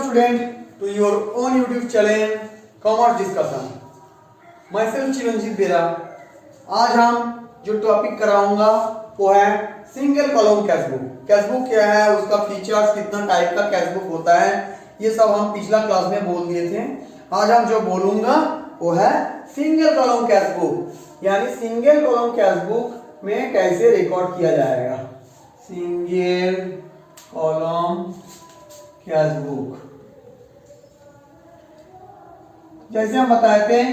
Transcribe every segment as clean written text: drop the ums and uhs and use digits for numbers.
student to your own YouTube channel Commerce Discussion. Myself Chiranjit बेरा। आज हम जो टॉपिक कराऊंगा वो है सिंगल कॉलम कैशबुक। कैशबुक क्या है, उसका फीचर्स, कितना टाइप का कैशबुक होता है, ये सब हम पिछला क्लास में बोल दिए थे। आज हम जो बोलूंगा वो है सिंगल कॉलम कैशबुक, यानी सिंगल कॉलम कैशबुक में कैसे रिकॉर्ड किया जाएगा। सिंगल कॉलम कैशबुक, जैसे हम बताए थे,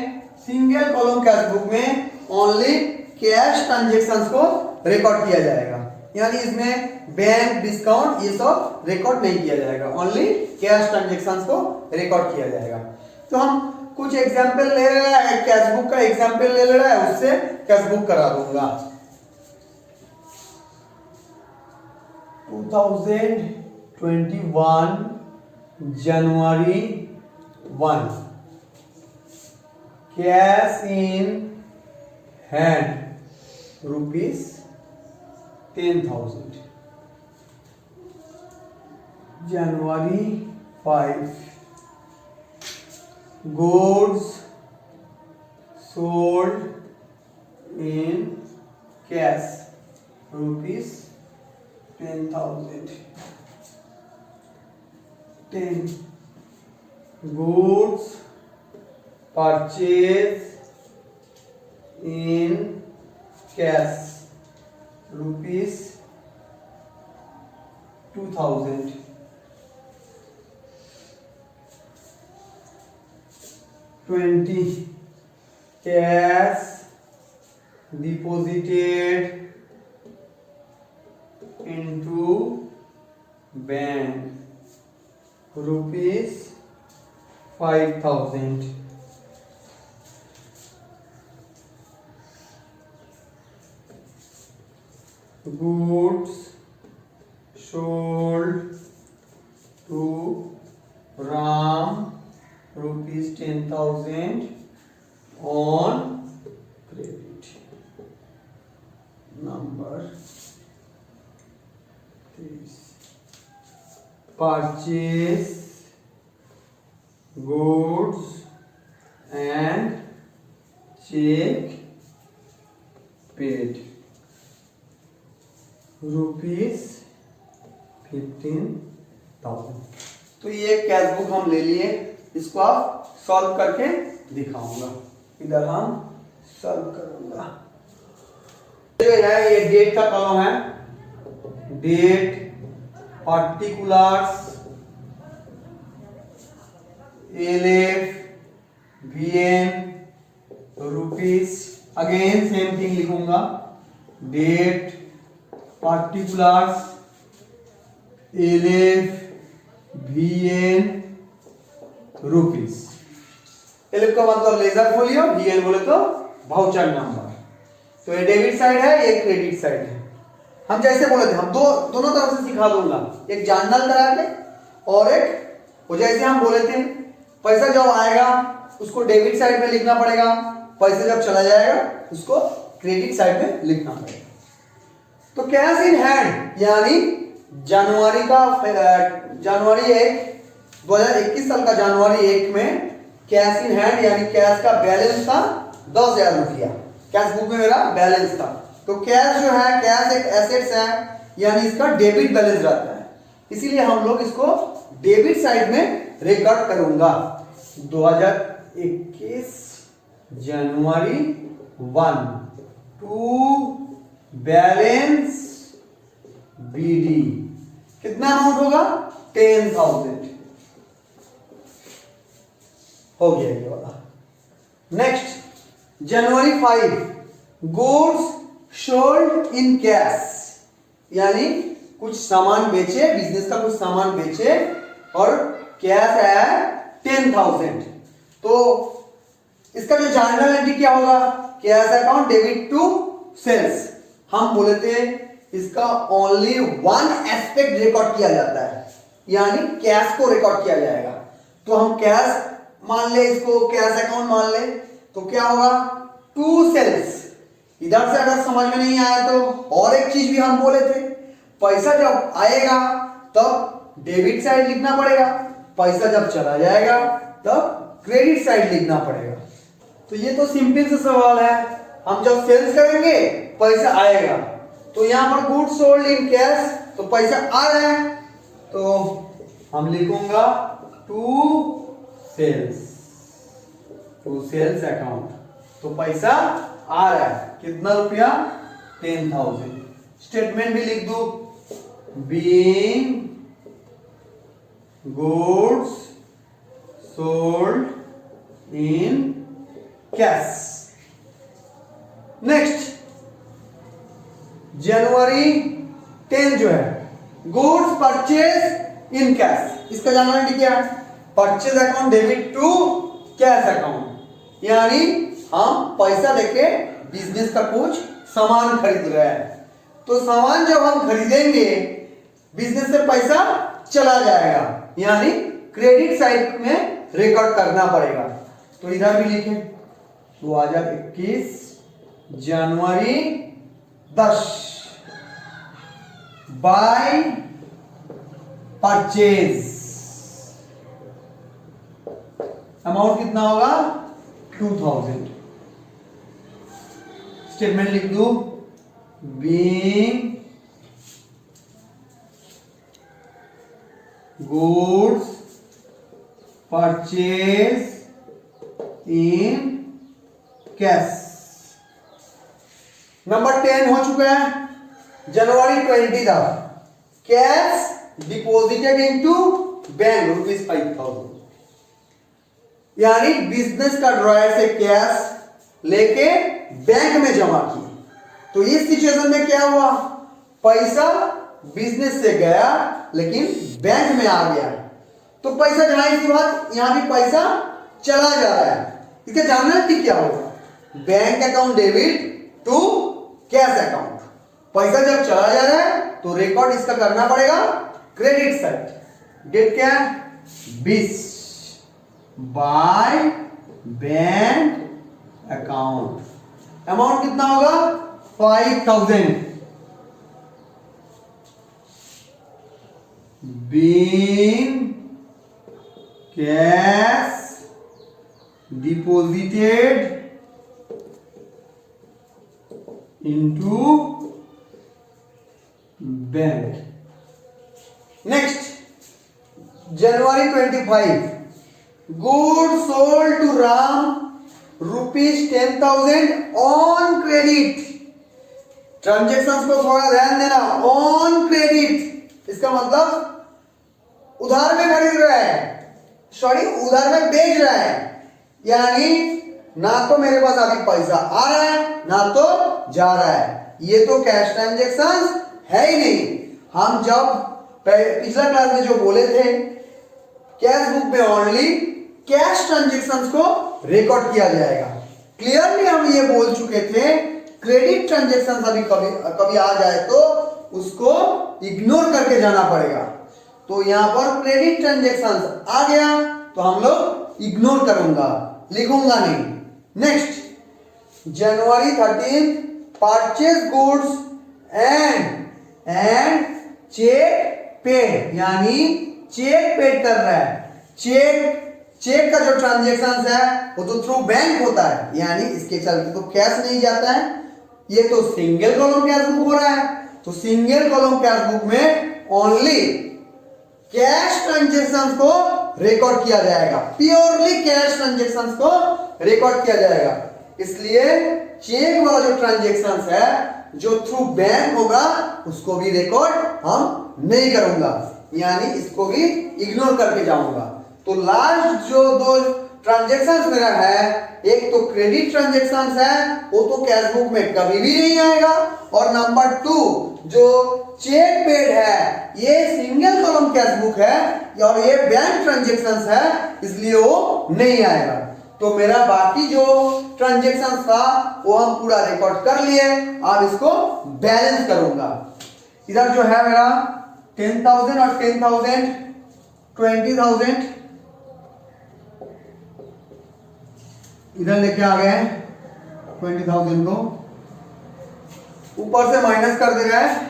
सिंगल कॉलम कैशबुक में ओनली कैश ट्रांजैक्शंस को रिकॉर्ड किया जाएगा, यानी इसमें बैंक डिस्काउंट ये सब रिकॉर्ड नहीं किया जाएगा, ओनली कैश ट्रांजैक्शंस को रिकॉर्ड किया जाएगा। तो हम कुछ एग्जांपल ले रहे हैं, कैशबुक का एग्जांपल ले रहा है, उससे कैशबुक करा दूंगा। 2021 जनवरी 1 cash in hand rupees 10,000। January 5 goods sold in cash rupees 10,000। 10 goods purchased in cash rupees 2,000। 20 cash deposited into bank rupees 5,000। 'goods sold to Ram rupees 10,000 on credit। number 3 purchase goods and check paid rupees 15,000। तो ये cashbook हम ले लिए, इसको आप solve करके दिखाऊंगा। इधर हम सॉल्व करूंगा। जो है ये डेट का कॉलम है, date, particulars, LF, VN, rupees. Again same thing लिखूंगा, date, particulars, LF, VN, rupees. LF का मतलब लेजर फोलियो, वीएन बोले तो वाउचर नंबर। तो ये डेबिट साइड है, ये क्रेडिट साइड है। हम जैसे बोले थे, हम दोनों तरफ से सिखा दूंगा, एक जानल करा के और एक वो जैसे हम बोले थे, पैसा जब आएगा उसको डेबिट साइड में लिखना पड़ेगा, पैसा जब चला जाएगा उसको क्रेडिट साइड में लिखना पड़ेगा। तो कैश इन हैंड यानी जनवरी 1 2021 साल का जनवरी 1 में कैश इन हैंड यानी कैश का बैलेंस था 10,000 रुपया। कैश बुक में मेरा बैलेंस था। तो कैश जो है, कैश एक एसेट्स है, यानी इसका डेबिट बैलेंस रहता है, इसीलिए हम लोग इसको डेबिट साइड में रिकॉर्ड करूंगा। 2021 जनवरी 1 टू बैलेंस बीडी कितना अमाउंट होगा, 10,000 हो गया ये वाला। Next January 5 goods sold in cash, यानी कुछ सामान बेचे, बिजनेस का कुछ सामान बेचे और कैश है 10,000। तो इसका जो जर्नल एंट्री क्या होगा, cash account debit to sales. हम बोले थे इसका ओनली वन एस्पेक्ट रिकॉर्ड किया जाता है, यानी कैश को रिकॉर्ड किया जाएगा। तो हम कैश मान ले, इसको कैश अकाउंट मान ले, तो क्या होगा, टू सेल्स। इधर से अगर समझ में नहीं आया तो और एक चीज भी हम बोले थे, पैसा जब आएगा तब डेबिट साइड लिखना पड़ेगा, पैसा जब चला जाएगा तब क्रेडिट साइड लिखना पड़ेगा। तो ये तो सिंपल सा सवाल है। हम जब सेल्स करेंगे पैसा आएगा, तो यहां पर गुड्स सोल्ड इन कैश, तो पैसा आ रहा है, तो हम लिखूंगा टू सेल्स अकाउंट। तो पैसा आ रहा है, कितना रुपया? 10,000। स्टेटमेंट भी लिख दो, being goods sold in cash. Next जनवरी 10 जो है, गुड्स परचेज इन कैश, इसका जानकारी क्या है? Purchase account debit to cash account, यानी हम पैसा देके बिजनेस का कुछ सामान खरीद रहे हैं, तो सामान जब हम खरीदेंगे बिजनेस से पैसा चला जाएगा, यानी क्रेडिट साइड में रिकॉर्ड करना पड़ेगा। तो इधर भी लिखें 2021 जनवरी 10 बाय परचेज, अमाउंट कितना होगा? 2000। स्टेटमेंट लिख दो, being goods purchase in cash. Number 10 हो चुका है। जनवरी 20 था, कैश डिपॉजिटेड इनटू बैंक ₹5,000, यानी बिजनेस का ड्रॉयर से कैश लेके बैंक में जमा किए। तो इस सिचुएशन में क्या हुआ? पैसा बिजनेस से गया लेकिन बैंक में आ गया, तो पैसा जाने के बाद यहां भी पैसा चला जा रहा है। इसे जानना कि क्या होगा? Bank account debit to cash account, पैसा जब चला जा रहा है तो रिकॉर्ड इसका करना पड़ेगा क्रेडिट साइड। डेट क्या है? 20 बाय बैंक अकाउंट। अमाउंट कितना होगा? 5,000। Being cash deposited into bank. Next January 25, good sold to Ram ₹10,000 on credit. Transactions को थोड़ा ध्यान देना, ऑन क्रेडिट इसका मतलब उधार में खरीद रहा है, सॉरी उधार में बेच रहा है, यानी ना तो मेरे पास अभी पैसा आ रहा है ना तो जा रहा है, ये तो कैश ट्रांजेक्शंस है ही नहीं। हम जब पिछला क्लास में जो बोले थे कैश बुक में ओनली कैश ट्रांजेक्शंस को रिकॉर्ड किया जाएगा, क्लियरली हम ये बोल चुके थे। क्रेडिट ट्रांजेक्शंस अभी कभी आ जाए तो उसको इग्नोर करके जाना पड़ेगा। तो यहां पर क्रेडिट ट्रांजेक्शंस आ गया तो हम लोग इग्नोर करूंगा, लिखूंगा नहीं। Next January 13, purchase goods and cheque paid, यानी चेक पेड कर रहा है। चेक का जो ट्रांजेक्शन है वो तो थ्रू बैंक होता है, यानी इसके चलते तो कैश नहीं जाता है, ये तो सिंगल कॉलम कैश बुक हो रहा है। तो सिंगल कॉलम कैश बुक में ओनली कैश ट्रांजेक्शंस को रिकॉर्ड किया जाएगा, प्योरली कैश ट्रांजेक्शंस को रिकॉर्ड किया जाएगा। इसलिए चेक वाला जो ट्रांजेक्शंस है जो थ्रू बैंक होगा उसको भी रिकॉर्ड हम नहीं करूंगा, यानी इसको भी इग्नोर करके जाऊंगा। तो लास्ट जो दो ट्रांजेक्शंस मेरा है, एक तो क्रेडिट ट्रांजेक्शंस है वो तो कैश बुक में कभी भी नहीं आएगा, और नंबर 2 जो चेक पेड है ये सिंगल कॉलम कैश बुक है और ये बैंक ट्रांजेक्शंस है, इसलिए वो नहीं आएगा। तो मेरा बाकी जो ट्रांजेक्शंस था वो हम पूरा रिकॉर्ड कर लिए, अब इसको बैलेंस करूंगा। इधर जो है मेरा 10,000 और 10,000 20,000 इधर लेके आ गए 20,000 को ऊपर से माइनस कर दे रहा है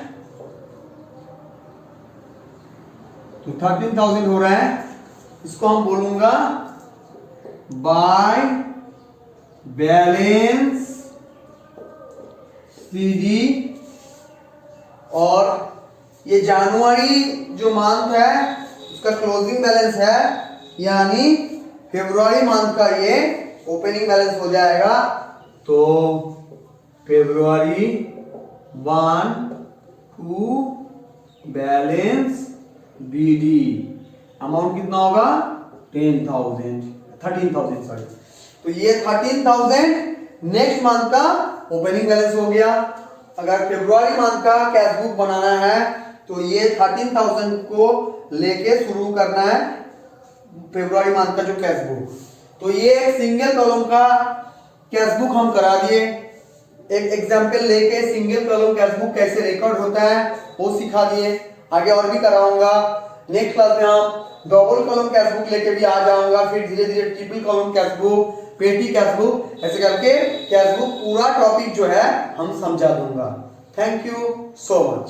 तो 13,000 हो रहा है। इसको हम बोलूंगा बाय बैलेंस सीडी। और ये जनवरी जो मंथ है उसका क्लोजिंग बैलेंस है, यानी फरवरी मंथ का ये ओपनिंग बैलेंस हो जाएगा। तो फरवरी 1 टू बैलेंस बीडी अमाउंट कितना होगा 13,000 सॉरी। तो ये 13,000 नेक्स्ट मंथ का ओपनिंग बैलेंस हो गया। अगर फरवरी मंथ का कैश बुक बनाना है तो ये 13,000 को लेके शुरू करना है फरवरी मंथ का जो कैश बुक। तो ये एक सिंगल कॉलम का कैश बुक हम करा दिए। एक एग्जांपल लेके सिंगल कॉलम कैश बुक कैसे रिकॉर्ड होता है वो सिखा दिए। आगे और भी कराऊंगा। नेक्स्ट क्लास में हम डबल कॉलम कैश बुक लेके भी आ जाऊंगा, फिर धीरे धीरे ट्रिपल कॉलम कैश बुक, पेटी कैश बुक, ऐसे करके कैश बुक पूरा टॉपिक जो है हम समझा दूंगा। Thank you so much.